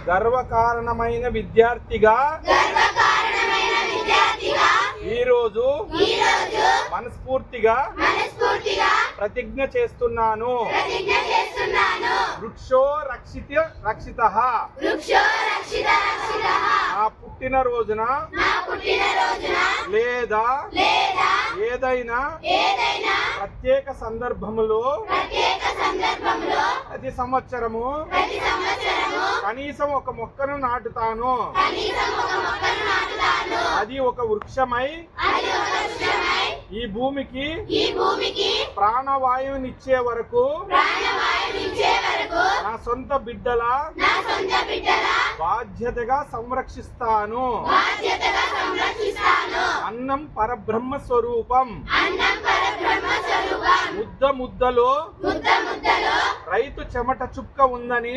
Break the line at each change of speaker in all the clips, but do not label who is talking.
గర్వకారణమైన విద్యార్థిగా ఈరోజు మనస్ఫూర్తిగా ప్రతిజ్ఞ చేస్తున్నాను. వృక్షో రక్షితః. నా పుట్టిన రోజున లేదా ఏదైనా ప్రత్యేక సందర్భంలో ప్రతి సంవత్సరము కనీసం ఒక మొక్కను నాటుతాను. అది ఒక వృక్షమై ఈ భూమికి ప్రాణవాయువునిచ్చే వరకు నా సొంత బిడ్డల బాధ్యతగా సంరక్షిస్తాను. అన్నం పరబ్రహ్మ స్వరూపం. ముద్ద ముద్దలో రైతు చెమట చుక్క ఉందని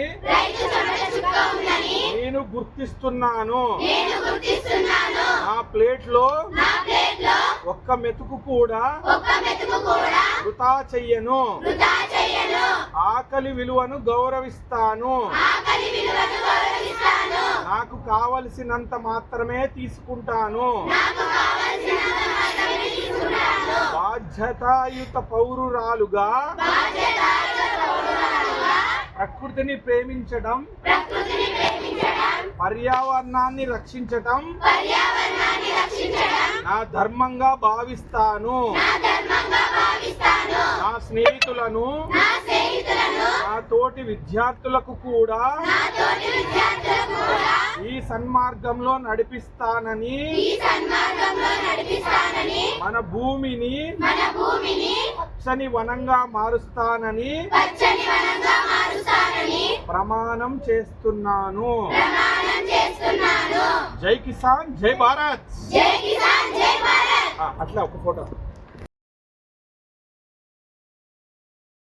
నేను గుర్తిస్తున్నాను. నా ప్లేట్ లో ఒక్క మెతుకు కూడా వృథా చెయ్యను. ఆకలి విలువను గౌరవిస్తాను. నాకు కావలసినంత మాత్రమే తీసుకుంటాను. బాధ్యతాయుత పౌరురాలుగా ప్రకృతిని ప్రేమించడం, పర్యావరణాన్ని రక్షించటం నా ధర్మంగా భావిస్తాను. నా స్నేహితులను, నా తోటి విద్యార్థులకు కూడా ఈ సన్మార్గంలో నడిపిస్తానని, మన భూమిని పచ్చని వనంగా మారుస్తానని ప్రమాణం చేస్తున్నాను. జై కిసాన్, జై భారత్. అట్లా ఒక ఫోటో.